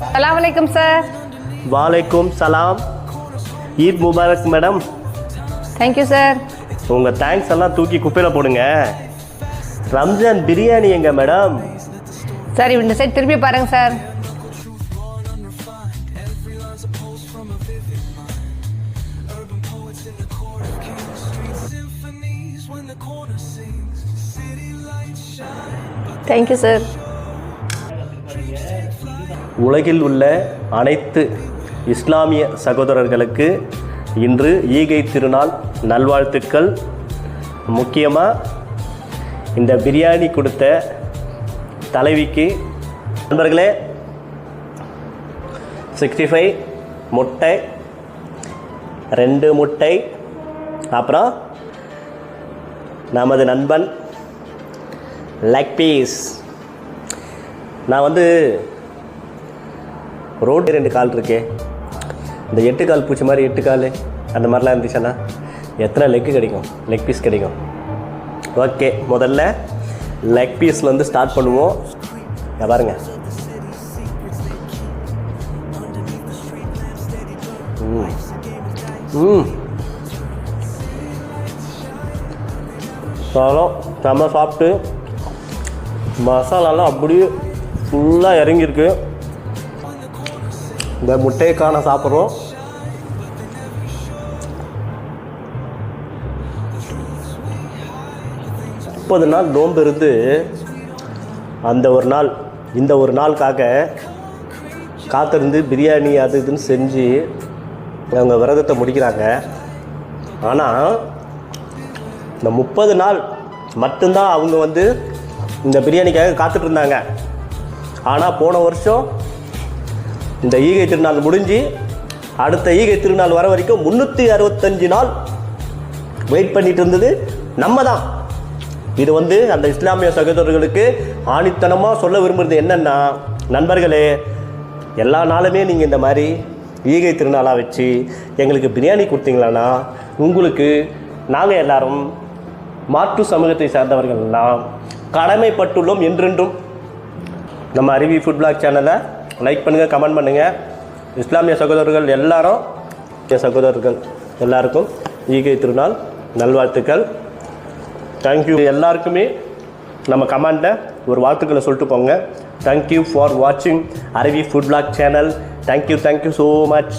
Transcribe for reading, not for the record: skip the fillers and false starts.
Assalamualaikum sir. வாலைக்கும் சலாம். Eid Mubarak madam. Thank you sir. உங்கள் thanks எல்லாம் தூக்கி குப்பையில் போடுங்க. ரம்ஜான் பிரியாணி எங்க மேடம்? சார் இந்த சைட் திருப்பி பாருங்க சார். Thank you sir. உலகில் உள்ள அனைத்து இஸ்லாமிய சகோதரர்களுக்கு இன்று ஈகை திருநாள் நல்வாழ்த்துக்கள். முக்கியமாக இந்த பிரியாணி கொடுத்த தலைவிக்கு நண்பர்களே, 65 முட்டை, 2 முட்டை, அப்புறம் நமது நண்பன் லெக் பீஸ். நான் வந்து ரோடு 2 கால் இருக்கே, இந்த 8 கால் பூச்சி மாதிரி 8 கால் அந்த மாதிரிலாம் இருந்துச்சுன்னா எத்தனை லெக்கு கிடைக்கும், லெக் பீஸ் கிடைக்கும். ஓகே, முதல்ல லெக் பீஸ்லேருந்து ஸ்டார்ட் பண்ணுவோம். பாருங்க, நம்ம சாப்பிட்டு மசாலாலாம் அப்படியே ஃபுல்லாக இறங்கியிருக்கு. இந்த முட்டையை காண சாப்பிட்றோம். முப்பது நாள் நோன்பு இருந்து அந்த ஒரு நாள், இந்த ஒரு நாளுக்காக காத்திருந்து பிரியாணி அது இதுன்னு செஞ்சு அவங்க விரதத்தை முடிக்கிறாங்க. ஆனால் இந்த 30 நாள் மட்டும்தான் அவங்க வந்து இந்த பிரியாணிக்காக காத்துட்டு இருந்தாங்க. ஆனால் போன வருஷம் இந்த ஈகை திருநாள் முடிஞ்சு அடுத்த ஈகை திருநாள் வர வரைக்கும் 365 நாள் வெயிட் பண்ணிட்டு இருந்தது நம்ம தான். இது வந்து அந்த இஸ்லாமிய சகோதரர்களுக்கு ஆணித்தனமாக சொல்ல விரும்புகிறது என்னென்னா, நண்பர்களே, எல்லா நாளுமே நீங்கள் இந்த மாதிரி ஈகை திருநாளாக வச்சு எங்களுக்கு பிரியாணி கொடுத்தீங்களான்னா உங்களுக்கு நாங்கள் எல்லாரும் மாற்று சமூகத்தை சார்ந்தவர்கள்லாம் கடமைப்பட்டுள்ளோம் என்றென்றும். நம்ம அருவி ஃபுட் பிளாக் சேனலை லைக் பண்ணுங்கள், கமெண்ட் பண்ணுங்கள். இஸ்லாமிய சகோதரர்கள் எல்லாரும், சகோதரர்கள் எல்லாருக்கும் ஈகை திருநாள் நல்வாழ்த்துக்கள். தேங்க்யூ. எல்லாருக்குமே நம்ம கமெண்ட்டில் ஒரு வாழ்த்துக்களை சொல்லிட்டு போங்க. தேங்க்யூ ஃபார் வாட்சிங் Aruvi food block channel. Thank you so much.